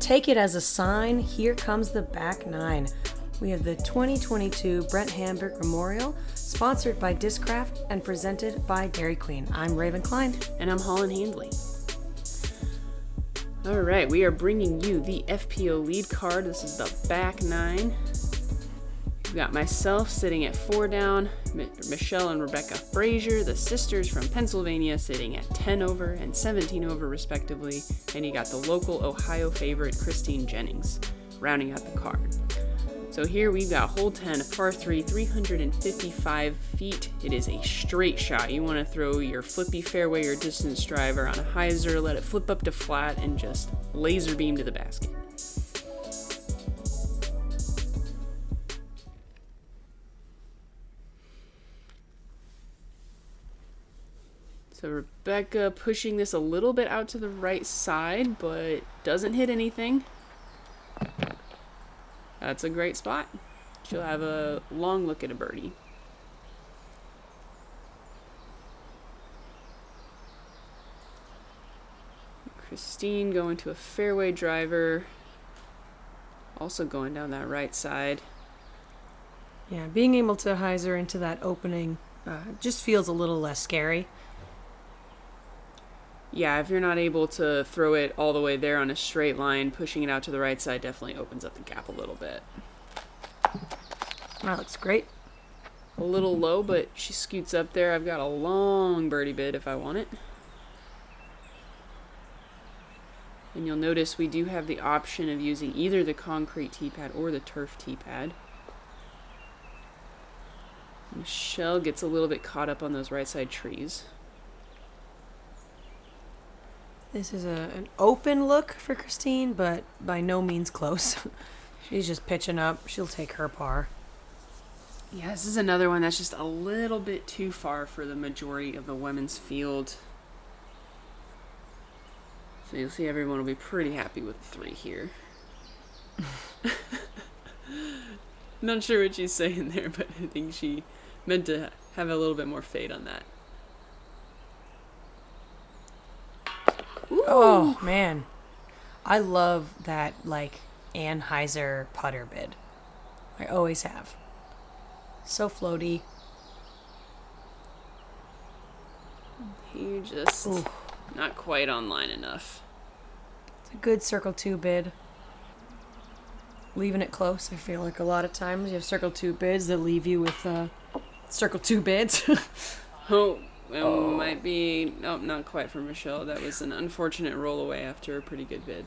take it as a sign, here comes the back nine. We have the 2022 Brent Hambrick Memorial, sponsored by Discraft and presented by Dairy Queen. I'm Raven Klein. And I'm Holyn Handley. Alright, we are bringing you the FPO lead card. This is the back nine. We've got myself sitting at 4 down, Michelle and Rebecca Frazer, the sisters from Pennsylvania, sitting at 10 over and 17 over respectively, and you got the local Ohio favorite Christine Jennings rounding out the card. So here we've got hole 10, par 3, 355 feet. It is a straight shot. You want to throw your flippy fairway or distance driver on a hyzer, let it flip up to flat, and just laser beam to the basket. So Rebecca pushing this a little bit out to the right side, but doesn't hit anything. That's a great spot. She'll have a long look at a birdie. Christine going to a fairway driver. Also going down that right side. Yeah, being able to hyzer into that opening just feels a little less scary. Yeah, if you're not able to throw it all the way there on a straight line, pushing it out to the right side definitely opens up the gap a little bit. That looks great. A little low, but she scoots up there. I've got a long birdie bid if I want it. And you'll notice we do have the option of using either the concrete tee pad or the turf tee pad. Michelle gets a little bit caught up on those right side trees. This is an open look for Christine, but by no means close. She's just pitching up. She'll take her par. Yeah, this is another one that's just a little bit too far for the majority of the women's field. So you'll see everyone will be pretty happy with the 3 here. Not sure what she's saying there, but I think she meant to have a little bit more fade on that. Ooh. Oh, man. I love that, Anheuser putter bid. I always have. So floaty. You're just not quite online enough. It's a good circle 2 bid. Leaving it close. I feel like a lot of times you have circle 2 bids that leave you with circle 2 bids. Might be... Nope, not quite for Michelle. That was an unfortunate roll away after a pretty good bid.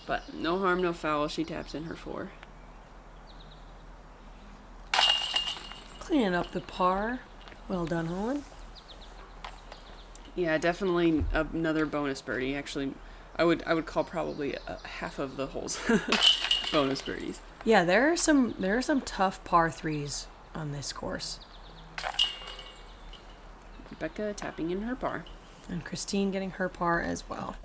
But no harm, no foul. She taps in her 4. Cleaning up the par. Well done, Holyn. Yeah, definitely another bonus birdie. Actually, I would call probably half of the holes bonus birdies. Yeah, there are some tough par 3s on this course. Rebecca tapping in her par. And Christine getting her par as well.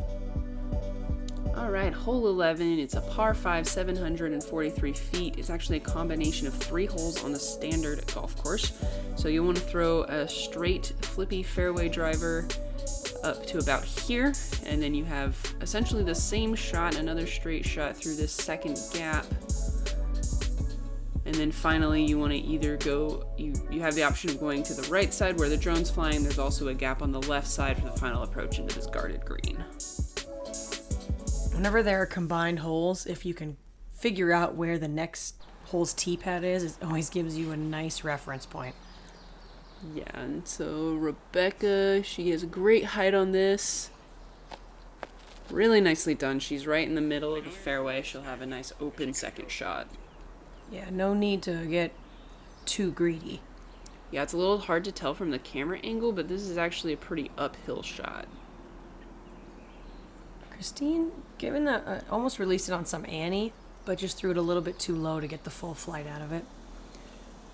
All right, hole 11. It's a par 5, 743 feet. It's actually a combination of 3 holes on the standard golf course. So you want to throw a straight flippy fairway driver up to about here, and then you have essentially the same shot, another straight shot through this second gap. And then finally you want to either go, you have the option of going to the right side where the drone's flying. There's also a gap on the left side for the final approach into this guarded green. Whenever there are combined holes, if you can figure out where the next hole's tee pad is, it always gives you a nice reference point. Yeah, and so Rebecca, she has a great height on this. Really nicely done. She's right in the middle of the fairway. She'll have a nice open second shot. Yeah, no need to get too greedy. Yeah, it's a little hard to tell from the camera angle, but this is actually a pretty uphill shot. Christine, given that, almost released it on some Annie, but just threw it a little bit too low to get the full flight out of it.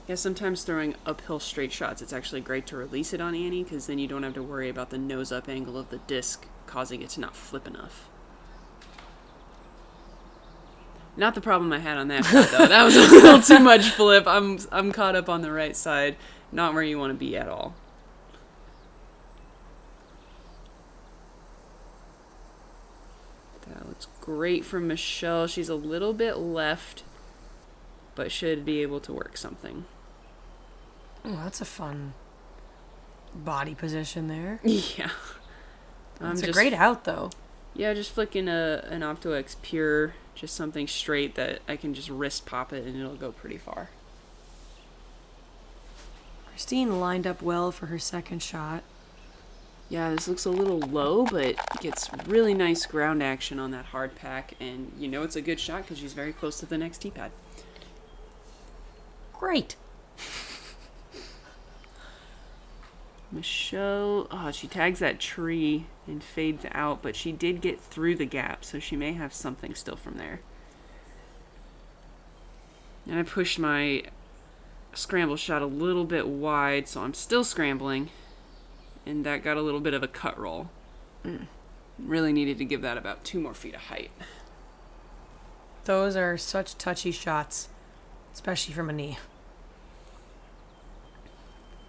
Yeah, sometimes throwing uphill straight shots, it's actually great to release it on Annie, because then you don't have to worry about the nose-up angle of the disc causing it to not flip enough. Not the problem I had on that shot, though. That was a little too much flip. I'm caught up on the right side. Not where you want to be at all. It's great for Michelle. She's a little bit left, but should be able to work something. Oh, that's a fun body position there. Yeah. It's a great out, though. Yeah, just flicking an Opto-X Pure, just something straight that I can just wrist pop it and it'll go pretty far. Christine lined up well for her second shot. Yeah, this looks a little low, but gets really nice ground action on that hard pack, and you know it's a good shot because she's very close to the next tee pad. Great. Michelle, she tags that tree and fades out, but she did get through the gap, so she may have something still from there. And I pushed my scramble shot a little bit wide, so I'm still scrambling, and that got a little bit of a cut roll. Really needed to give that about 2 more feet of height. Those are such touchy shots, especially from a knee.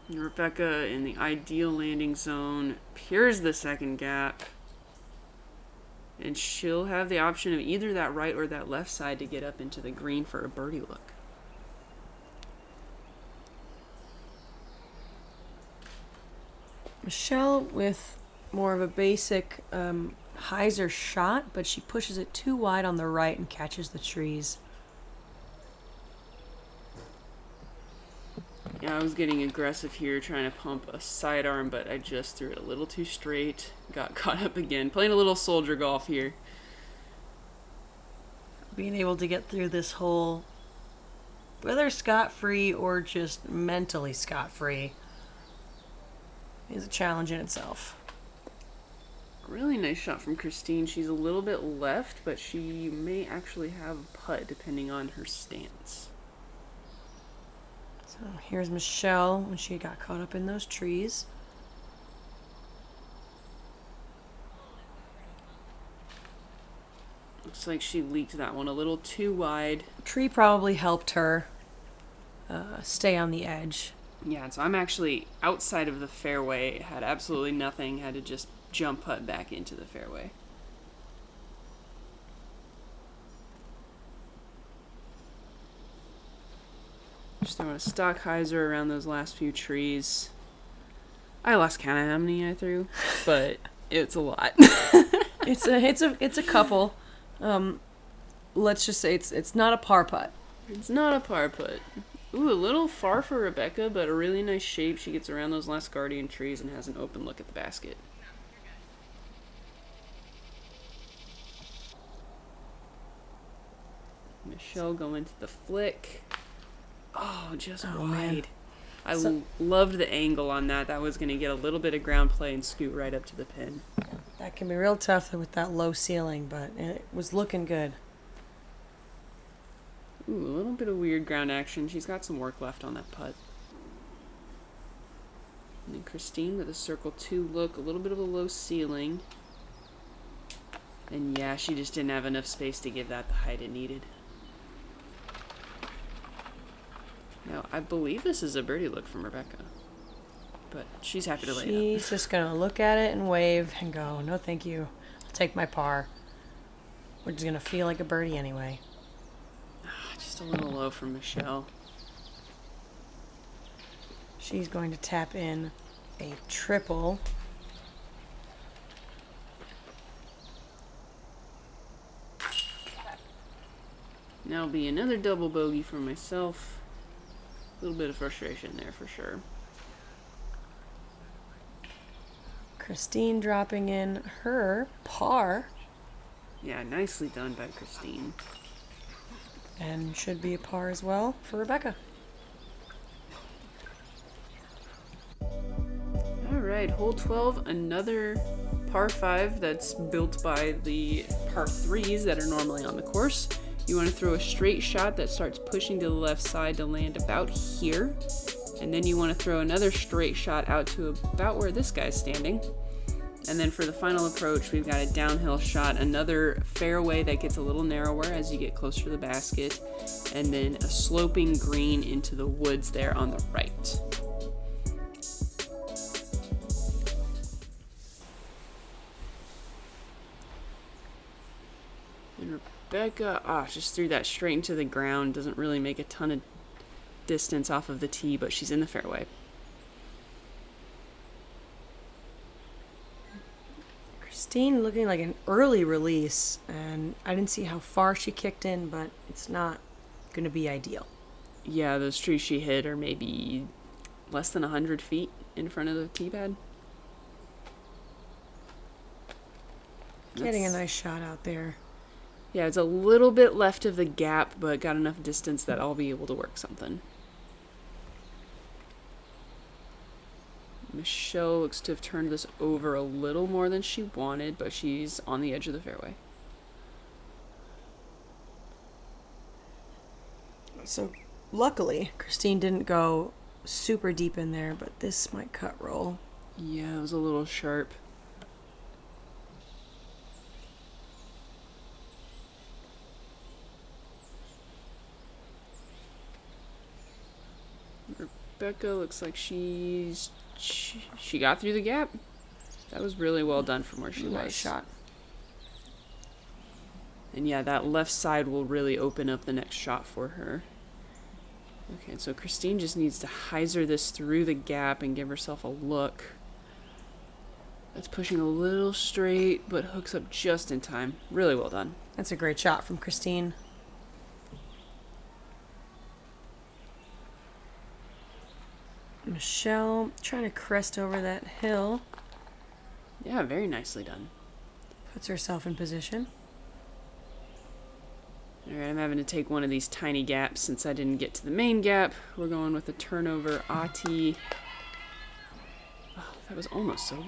Rebecca in the ideal landing zone peers the second gap, and she'll have the option of either that right or that left side to get up into the green for a birdie look. Michelle with more of a basic hyzer shot, but she pushes it too wide on the right and catches the trees. Yeah, I was getting aggressive here, trying to pump a sidearm, but I just threw it a little too straight. Got caught up again. Playing a little soldier golf here. Being able to get through this hole, whether scot-free or just mentally scot-free, is a challenge in itself. Really nice shot from Christine. She's a little bit left, but she may actually have a putt depending on her stance. So here's Michelle when she got caught up in those trees. Looks like she leaked that one a little too wide. Tree probably helped her stay on the edge. Yeah, so I'm actually outside of the fairway. Had absolutely nothing. Had to just jump putt back into the fairway. Just throwing a stock hyzer around those last few trees. I lost count of how many I threw, but it's a lot. It's a couple. Let's just say it's not a par putt. It's not a par putt. Ooh, a little far for Rebecca, but a really nice shape. She gets around those last guardian trees and has an open look at the basket. Michelle going to the flick. Oh, just wide. Man. I loved the angle on that. That was going to get a little bit of ground play and scoot right up to the pin. That can be real tough with that low ceiling, but it was looking good. Ooh, a little bit of weird ground action. She's got some work left on that putt. And then Christine with a circle 2 look, a little bit of a low ceiling. And yeah, she just didn't have enough space to give that the height it needed. Now, I believe this is a birdie look from Rebecca. But she's happy to lay it up. She's just going to look at it and wave and go, no thank you. I'll take my par. Which is going to feel like a birdie anyway. Just a little low from Michelle. She's going to tap in a triple. Now it'll be another double bogey for myself. A little bit of frustration there for sure. Christine dropping in her par. Yeah, nicely done by Christine. And should be a par as well for Rebecca. Alright, hole 12, another par 5 that's built by the par 3s that are normally on the course. You want to throw a straight shot that starts pushing to the left side to land about here. And then you want to throw another straight shot out to about where this guy's standing. And then for the final approach, we've got a downhill shot, another fairway that gets a little narrower as you get closer to the basket, and then a sloping green into the woods there on the right. Rebecca, just threw that straight into the ground. Doesn't really make a ton of distance off of the tee, but she's in the fairway. Christine looking like an early release, and I didn't see how far she kicked in, but it's not going to be ideal. Yeah, those trees she hit are maybe less than 100 feet in front of the tee pad. Getting a nice shot out there. Yeah, it's a little bit left of the gap, but got enough distance that I'll be able to work something. Michelle looks to have turned this over a little more than she wanted, but she's on the edge of the fairway. So, luckily, Christine didn't go super deep in there, but this might cut roll. Yeah, it was a little sharp. Rebecca looks like she got through the gap. That was really well done from where she was. Nice shot. And yeah, that left side will really open up the next shot for her. Okay, so Christine just needs to hyzer this through the gap and give herself a look. That's pushing a little straight, but hooks up just in time. Really well done. That's a great shot from Christine. Michelle trying to crest over that hill. Yeah, very nicely done. Puts herself in position. Alright, I'm having to take one of these tiny gaps since I didn't get to the main gap. We're going with a turnover Ati. Oh, that was almost so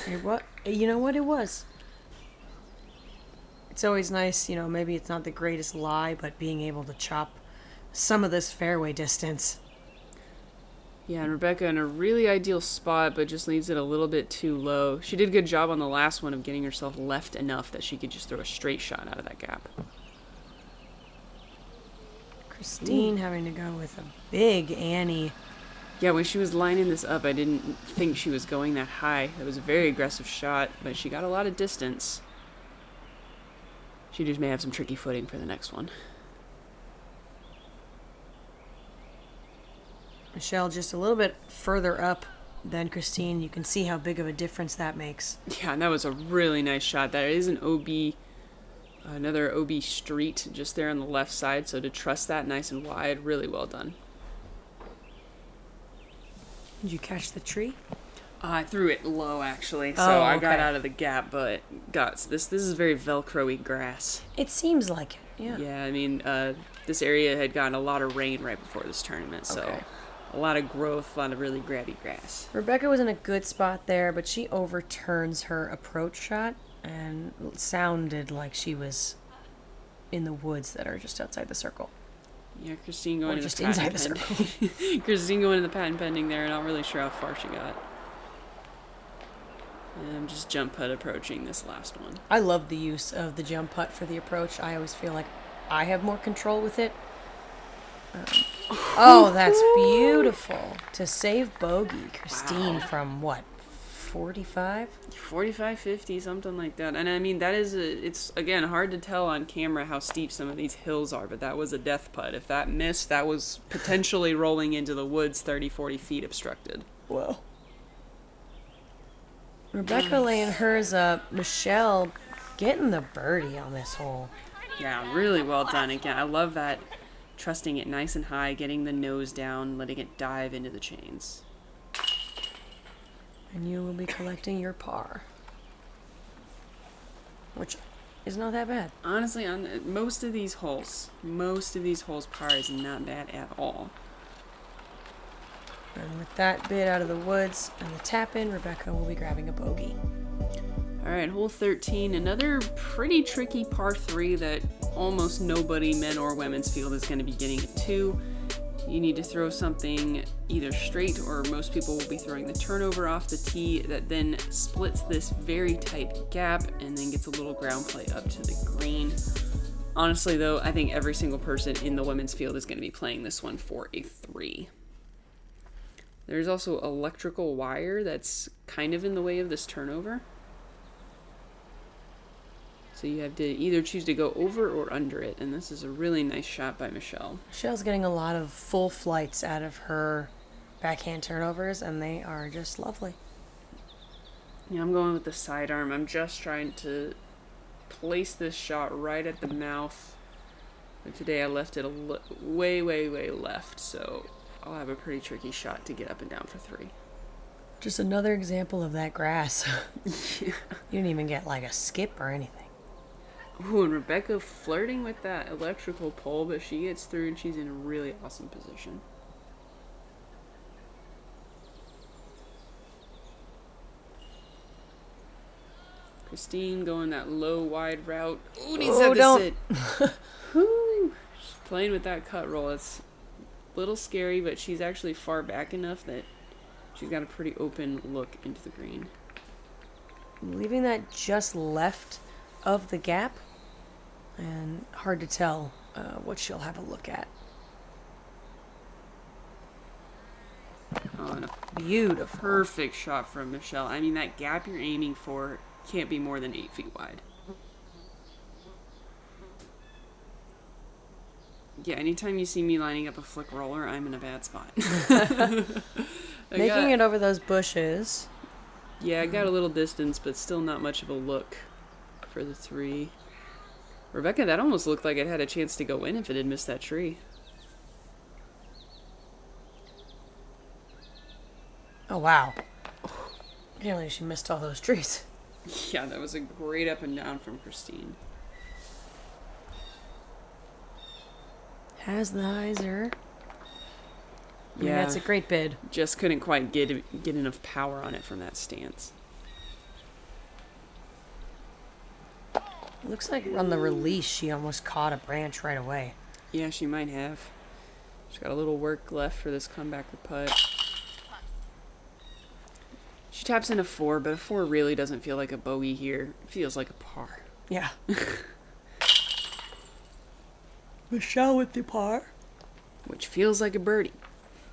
good. You know what it was? It's always nice, maybe it's not the greatest lie, but being able to chop some of this fairway distance. Yeah, and Rebecca in a really ideal spot, but just leaves it a little bit too low. She did a good job on the last one of getting herself left enough that she could just throw a straight shot out of that gap. Christine having to go with a big Annie. Yeah, when she was lining this up, I didn't think she was going that high. It was a very aggressive shot, but she got a lot of distance. She just may have some tricky footing for the next one. Michelle just a little bit further up than Christine. You can see how big of a difference that makes. Yeah, and that was a really nice shot. That is an OB, another OB street just there on the left side. So to trust that nice and wide, really well done. Did you catch the tree? I threw it low actually, so I got out of the gap, but this is very Velcro-y grass. It seems like it. Yeah. Yeah, I mean, this area had gotten a lot of rain right before this tournament, so. Okay. A lot of growth, a lot of really grabby grass. Rebecca was in a good spot there, but she overturns her approach shot and sounded like she was in the woods that are just outside the circle. Yeah, Christine going or to just the inside patent the circle. Christine going to the patent pending there, not really sure how far she got. And I'm just jump putt approaching this last one. I love the use of the jump putt for the approach. I always feel like I have more control with it. Oh, that's beautiful. To save bogey, Christine, from what, 45? 45, 50, something like that. And I mean, it's, again, hard to tell on camera how steep some of these hills are, but that was a death putt. If that missed, that was potentially rolling into the woods 30, 40 feet obstructed. Whoa. Rebecca laying hers up. Michelle getting the birdie on this hole. Yeah, really well done. Again, I love that. Trusting it nice and high, getting the nose down, letting it dive into the chains. And you will be collecting your par. Which is not that bad. Honestly, on most of these holes, par is not bad at all. And with that bit out of the woods and the tap in, Rebecca will be grabbing a bogey. All right, hole 13, another pretty tricky par 3 that almost nobody, men or women's field, is going to be getting it to. You need to throw something either straight, or most people will be throwing the turnover off the tee that then splits this very tight gap and then gets a little ground play up to the green. Honestly, though, I think every single person in the women's field is going to be playing this one for a 3. There's also electrical wire that's kind of in the way of this turnover. So you have to either choose to go over or under it, and this is a really nice shot by Michelle. Michelle's getting a lot of full flights out of her backhand turnovers, and they are just lovely. Yeah, I'm going with the sidearm. I'm just trying to place this shot right at the mouth. But today I left it way, way, way left, so I'll have a pretty tricky shot to get up and down for 3. Just another example of that grass. Yeah. You didn't even get like a skip or anything. Ooh, and Rebecca flirting with that electrical pole, but she gets through and she's in a really awesome position. Christine going that low, wide route. Ooh, needs that to sit. Whew. She's playing with that cut roll. It's a little scary, but she's actually far back enough that she's got a pretty open look into the green. Leaving that just left of the gap, and hard to tell what she'll have a look at. Oh, and a Beautiful. perfect shot from Michelle. I mean, that gap you're aiming for can't be more than 8 feet wide. Yeah, anytime you see me lining up a flick roller, I'm in a bad spot. Making it over those bushes. Yeah, I got a little distance, but still not much of a look for the 3. Rebecca, that almost looked like it had a chance to go in if it had missed that tree. Oh, wow. Can't believe she missed all those trees. Yeah, that was a great up and down from Christine. Has the hyzer. I mean, Yeah, that's a great bid. just couldn't quite get enough power on it from that stance. Looks like on the release, she almost caught a branch right away. Yeah, she might have. She's got a little work left for this comebacker putt. She taps in a 4, but a 4 really doesn't feel like a bogey here. It feels like a par. Yeah. Michelle with the par. Which feels like a birdie.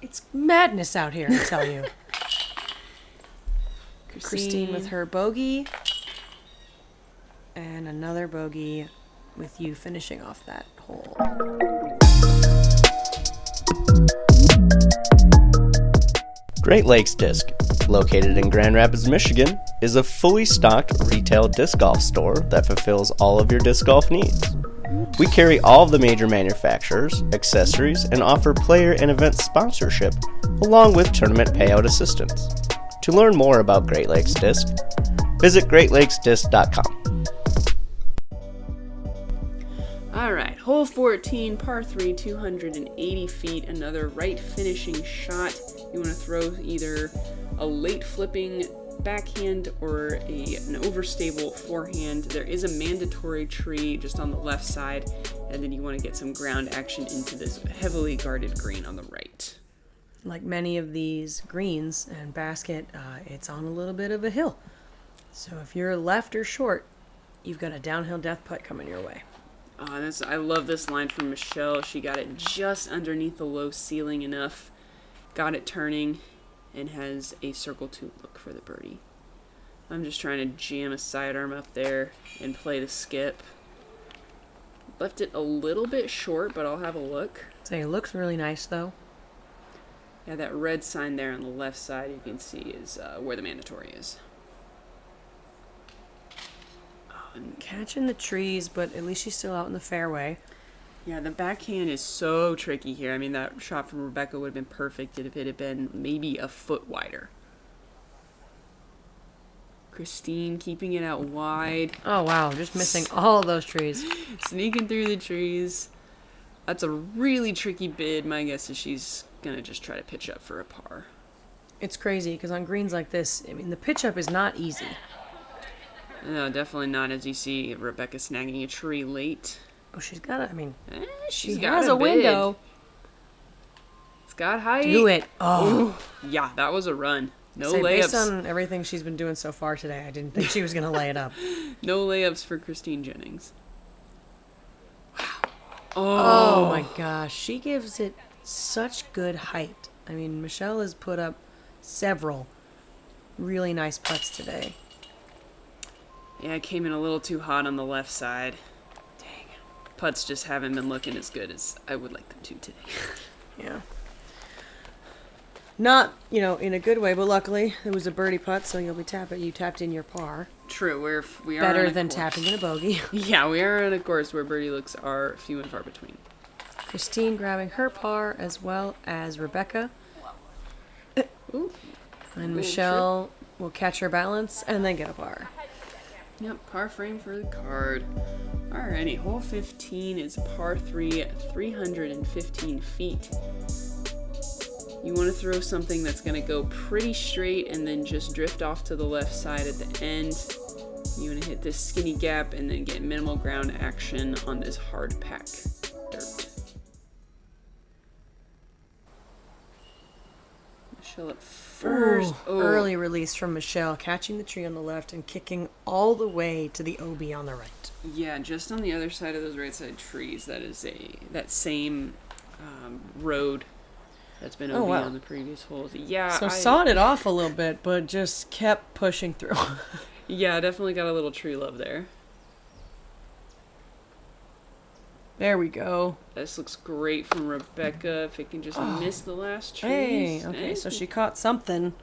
It's madness out here, I tell you. Christine with her bogey. And another bogey with you finishing off that hole. Great Lakes Disc, located in Grand Rapids, Michigan, is a fully stocked retail disc golf store that fulfills all of your disc golf needs. We carry all of the major manufacturers, accessories, and offer player and event sponsorship, along with tournament payout assistance. To learn more about Great Lakes Disc, visit greatlakesdisc.com. Alright, hole 14, par 3, 280 feet, another right finishing shot. You want to throw either a late flipping backhand or an overstable forehand. There is a mandatory tree just on the left side, and then you want to get some ground action into this heavily guarded green on the right. Like many of these greens and basket, it's on a little bit of a hill. So if you're left or short, you've got a downhill death putt coming your way. I love this line from Michelle. She got it just underneath the low ceiling enough, got it turning, and has a circle 2 look for the birdie. I'm just trying to jam a sidearm up there and play the skip. Left it a little bit short, but I'll have a look. So it looks really nice, though. Yeah, that red sign there on the left side you can see is where the mandatory is. Catching the trees, but at least she's still out in the fairway. Yeah, the backhand is so tricky here. I mean, that shot from Rebecca would have been perfect if it had been maybe a foot wider. Christine keeping it out wide. Oh, wow. Just missing all of those trees. Sneaking through the trees. That's a really tricky bid. My guess is she's going to just try to pitch up for a par. It's crazy, because on greens like this, I mean, the pitch up is not easy. No, definitely not, as you see Rebecca snagging a tree late. Oh, she's got it. I mean, She has a window. It's got height. Do it. Oh. Ooh, yeah, that was a run. No Say, layups. based on everything she's been doing so far today, I didn't think she was going to lay it up. No layups for Christine Jennings. Wow. Oh my gosh. She gives it such good height. I mean, Michelle has put up several really nice putts today. Yeah, it came in a little too hot on the left side. Dang. Putts just haven't been looking as good as I would like them to today. Yeah. Not, in a good way, but luckily it was a birdie putt, so you tapped in your par. True, we are Better on a than course. tapping in a bogey. Yeah, we are on a course where birdie looks are few and far between. Christine grabbing her par as well as Rebecca. Ooh. And Michelle will catch her balance and then get a par. Yep, par frame for the card. Alrighty, hole 15 is par 3 at 315 feet. You want to throw something that's going to go pretty straight and then just drift off to the left side at the end. You want to hit this skinny gap and then get minimal ground action on this hard pack dirt. Michelle up first. Ooh, early release from Michelle, catching the tree on the left and kicking all the way to the OB on the right. Yeah, just on the other side of those right side trees. That is that same road that's been OB on the previous holes. Yeah, so sawed it off a little bit, but just kept pushing through. Yeah, definitely got a little tree love there. There we go. This looks great from Rebecca. If it can just miss the last trees. Hey, okay, so she caught something.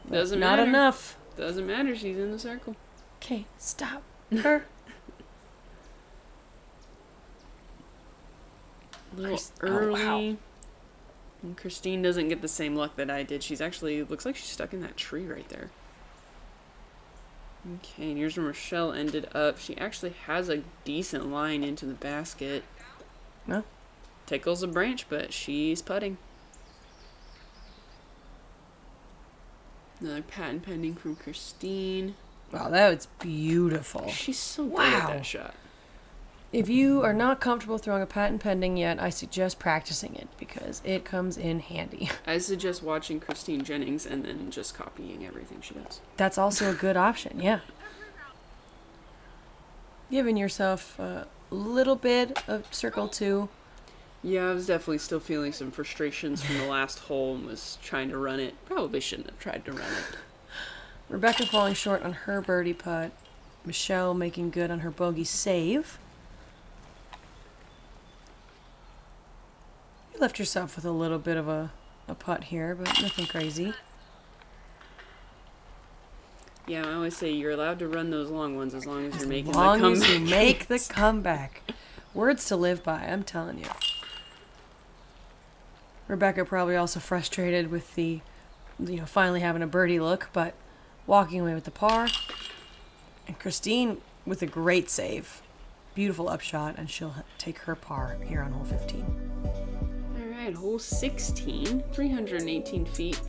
Doesn't not matter. enough. Doesn't matter. She's in the circle. Okay, stop her. A little early. Oh, wow. And Christine doesn't get the same luck that I did. She's actually, looks like she's stuck in that tree right there. Okay, and here's where Michelle ended up. She actually has a decent line into the basket. No. Tickles a branch, but she's putting. Another patent pending from Christine. Wow, that was beautiful. She's so good at that shot. If you are not comfortable throwing a patent pending yet, I suggest practicing it because it comes in handy. I suggest watching Christine Jennings and then just copying everything she does. That's also a good option, yeah. Giving yourself a little bit of circle 2. Yeah, I was definitely still feeling some frustrations from the last hole and was trying to run it. Probably shouldn't have tried to run it. Rebecca falling short on her birdie putt. Michelle making good on her bogey save. You left yourself with a little bit of a putt here, but nothing crazy. Yeah, I always say you're allowed to run those long ones as long as you're making the comeback. As long comeback. as you make the comeback. Words to live by, I'm telling you. Rebecca probably also frustrated with the, finally having a birdie look, but walking away with the par. And Christine with a great save. Beautiful upshot, and she'll take her par here on hole 15. Alright, hole 16, 318 feet.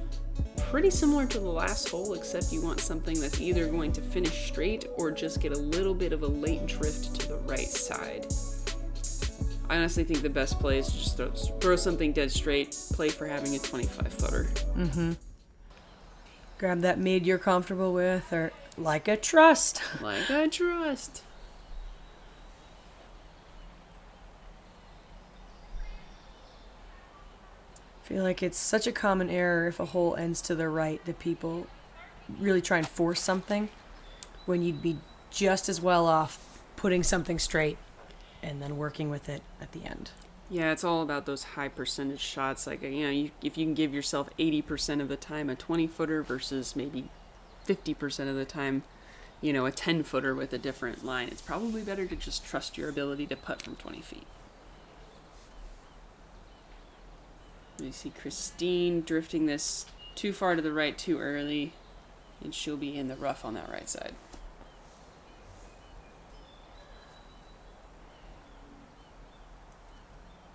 Pretty similar to the last hole, except you want something that's either going to finish straight or just get a little bit of a late drift to the right side. I honestly think the best play is to just throw something dead straight, play for having a 25-footer. Mm-hmm. Grab that mid you're comfortable with, or like a trust. Like a trust. I feel like it's such a common error if a hole ends to the right that people really try and force something when you'd be just as well off putting something straight and then working with it at the end. Yeah, it's all about those high percentage shots. Like, if you can give yourself 80% of the time a 20-footer versus maybe 50% of the time, a 10-footer with a different line, it's probably better to just trust your ability to putt from 20 feet. You see Christine drifting this too far to the right too early, and she'll be in the rough on that right side.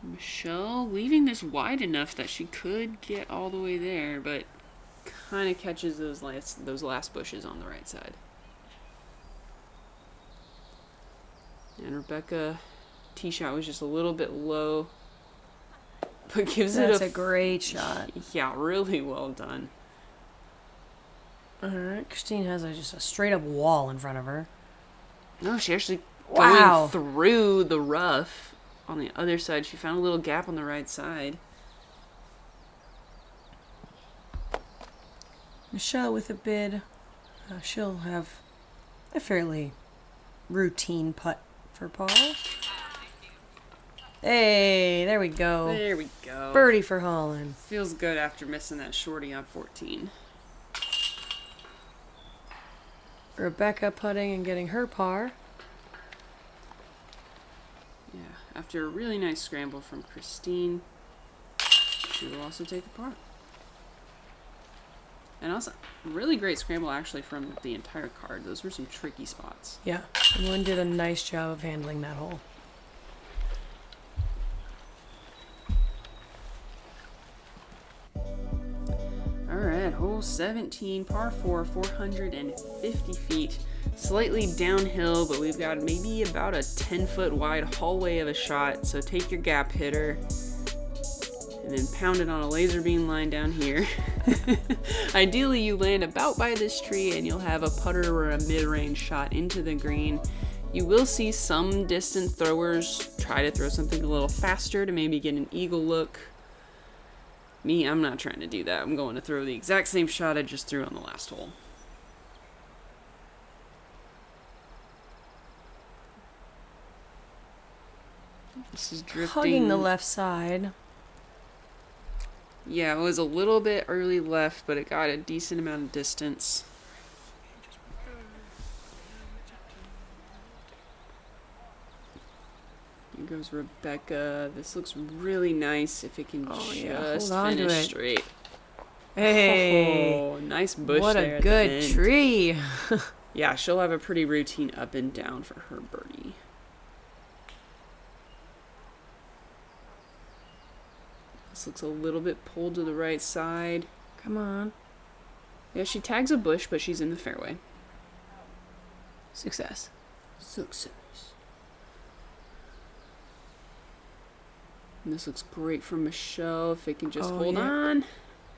Michelle leaving this wide enough that she could get all the way there, but kind of catches those last bushes on the right side. And Rebecca, tee shot was just a little bit low, but gives That's a great shot. Yeah, really well done. All right, Christine has just a straight up wall in front of her. No, she actually Wow. going through the rough on the other side. She found a little gap on the right side. Michelle with a bid. She'll have a fairly routine putt for par. Hey, there we go. There we go. Birdie for Holyn. Feels good after missing that shorty on 14. Rebecca putting and getting her par. Yeah, after a really nice scramble from Christine, she will also take the par. And also, really great scramble actually from the entire card. Those were some tricky spots. Yeah, and Lynn did a nice job of handling that hole. Alright, hole 17, par 4, 450 feet. Slightly downhill, but we've got maybe about a 10-foot wide hallway of a shot, so take your gap hitter and then pound it on a laser beam line down here. Ideally, you land about by this tree and you'll have a putter or a mid-range shot into the green. You will see some distant throwers try to throw something a little faster to maybe get an eagle look. Me, I'm not trying to do that. I'm going to throw the exact same shot I just threw on the last hole. This is drifting. Hugging the left side. Yeah, it was a little bit early left, but it got a decent amount of distance. Here goes Rebecca. This looks really nice if it can just finish straight. Hey! Oh, nice bush what there a good at the end. tree! Yeah, she'll have a pretty routine up and down for her birdie. This looks a little bit pulled to the right side. Come on. Yeah, she tags a bush, but she's in the fairway. Success. Success. And this looks great for Michelle if it can just hold on.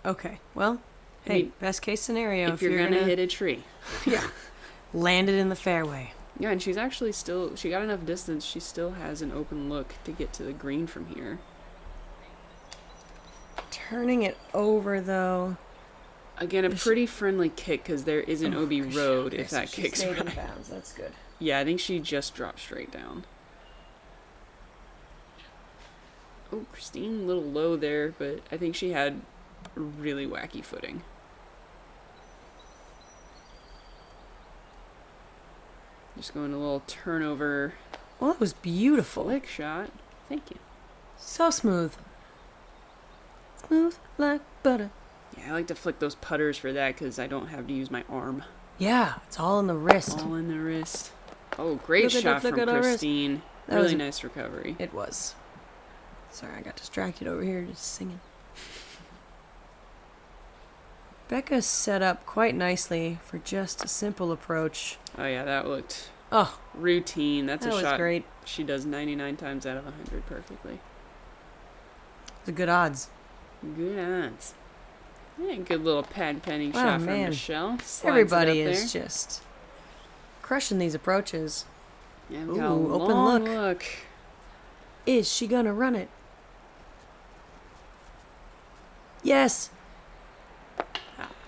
Okay, well, I hey, mean, best case scenario. If you're gonna hit a tree. Yeah. Land it in the fairway. Yeah, and she's actually still, she got enough distance, she still has an open look to get to the green from here. Turning it over, though. Again, a pretty friendly kick because there is an OB road if that she kicks stayed in right. bounds. That's good. Yeah, I think she just dropped straight down. Oh, Christine, a little low there, but I think she had really wacky footing. Just going a little turnover. Well, that was beautiful. Flick shot. Thank you. So smooth. Smooth like butter. Yeah, I like to flick those putters for that because I don't have to use my arm. Yeah, it's all in the wrist. All in the wrist. Oh, great Look at shot that, from look at our wrist. Christine. That Really was a- nice recovery. It was. Sorry, I got distracted over here just singing. Becca set up quite nicely for just a simple approach. Oh yeah, that looked Oh, routine. That's that a was shot great. she does 99 times out of 100 perfectly. The good odds. Good odds. Yeah, good little pad penning Wow, shot from man. Michelle. Slides Everybody it up is there. just crushing these approaches. Yeah, we got a Ooh, open long look. look. Is she gonna run it? Yes.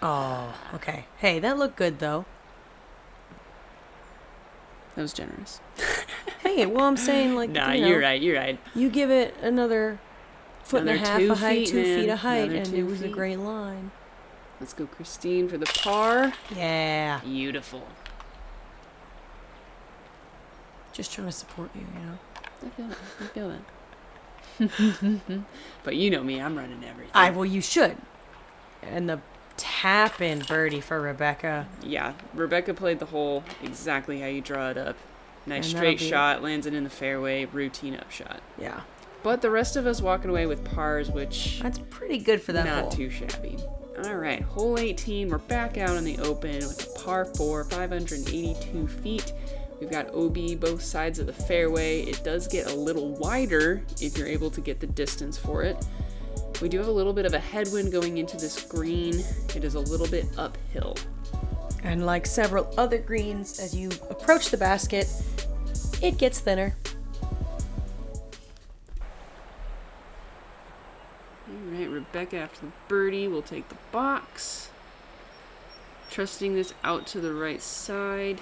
Oh, okay. Hey, that looked good though. That was generous. Hey, well, I'm saying like, Nah, you know, you're right. You're right. you give it another foot Another and a half 2 of height, feet, 2 feet man. of height, Another and 2 it was a feet. great line. Let's go, Christine, for the par. Yeah. Beautiful. Just trying to support you, you know. I feel that. I feel that. But you know me, I'm running everything. Well, you should. And the tap-in birdie for Rebecca. Yeah, Rebecca played the hole exactly how you draw it up. Nice And straight that'll be- shot, lands it in the fairway, routine upshot. Yeah. But the rest of us walking away with pars, which That's pretty good for that not hole. too shabby. All right, hole 18. We're back out in the open with a par 4, 582 feet. We've got OB both sides of the fairway. It does get a little wider if you're able to get the distance for it. We do have a little bit of a headwind going into this green. It is a little bit uphill. And like several other greens, as you approach the basket, it gets thinner. All right, Rebecca after the birdie will take the box. Trusting this out to the right side.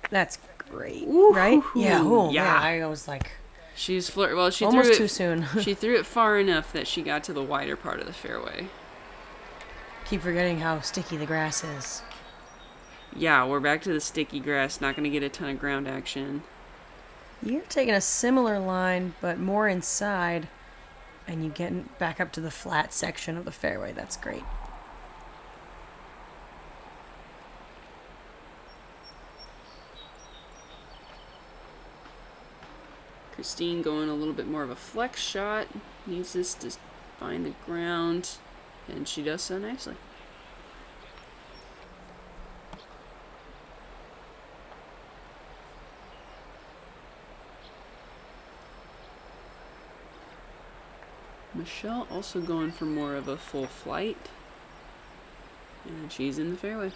That's great, Ooh, right? Yeah. Oh, yeah. man, I was like, She's well, she almost threw it too soon. She threw it far enough that she got to the wider part of the fairway. Keep forgetting how sticky the grass is. Yeah, we're back to the sticky grass. Not going to get a ton of ground action. You're taking a similar line, but more inside, and you get back up to the flat section of the fairway. That's great. Christine going a little bit more of a flex shot. Needs this to find the ground, and she does so nicely. Michelle also going for more of a full flight, and she's in the fairway.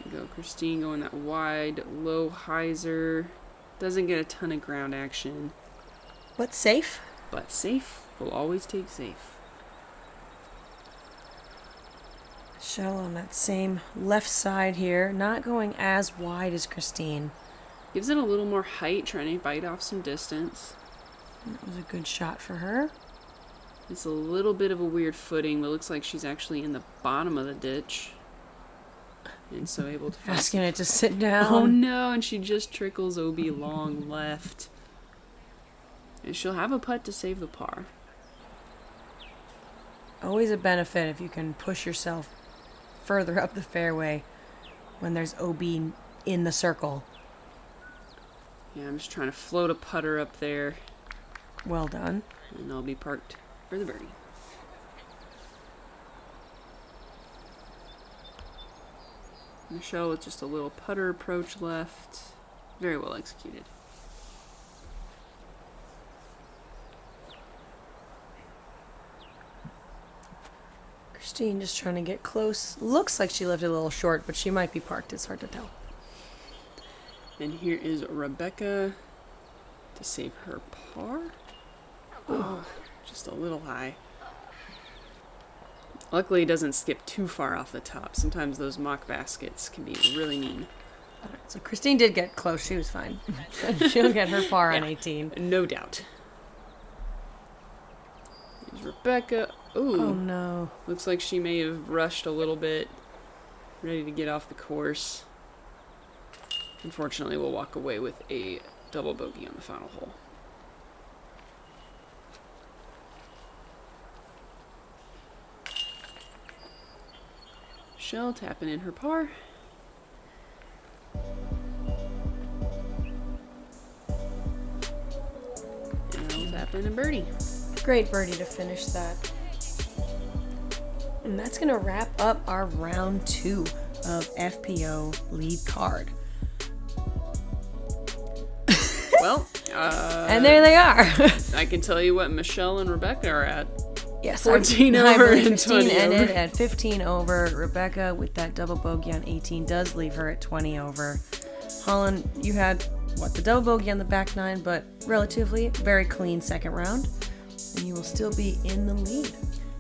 There you go, Christine going that wide, low hyzer. Doesn't get a ton of ground action, But safe. but safe. We'll always take safe. Shell on that same left side here, not going as wide as Christine. Gives it a little more height, trying to bite off some distance. That was a good shot for her. It's a little bit of a weird footing, but it looks like she's actually in the bottom of the ditch. And so able to find Asking it to sit down. Oh no, and she just trickles OB long left. And she'll have a putt to save the par. Always a benefit if you can push yourself further up the fairway when there's OB in the circle. Yeah, I'm just trying to float a putter up there, Well done. and I'll be parked for the birdie. Michelle with just a little putter approach left. Very well executed. Christine just trying to get close. Looks like she left it a little short, but she might be parked. It's hard to tell. And here is Rebecca to save her par. Oh, just a little high. Luckily, it doesn't skip too far off the top. Sometimes those mock baskets can be really mean. So Christine did get close. She was fine. She'll get her par on Yeah. 18. No doubt. Here's Rebecca. Ooh. Oh no. Looks like she may have rushed a little bit. Ready to get off the course. Unfortunately, we'll walk away with a double bogey on the final hole. Michelle tapping in her par. And I'll tap in a birdie. Great birdie to finish that. And that's going to wrap up our round 2 of FPO lead card. Well, And there they are. I can tell you what Michelle and Rebecca are at. Yes, 14 I over believe and 20 ended over. at 15 over. Rebecca with that double bogey on 18 does leave her at 20 over. Holyn, you had the double bogey on the back 9, but relatively very clean second round, and you will still be in the lead.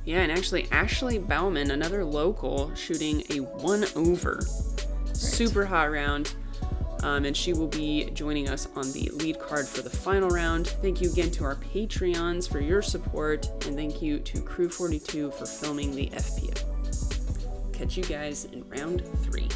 Yeah, and actually Ashley Bauman, another local, shooting a 1 over. Super hot round. And she will be joining us on the lead card for the final round. Thank you again to our Patreons for your support, and thank you to Crew 42 for filming the FPO. Catch you guys in round 3.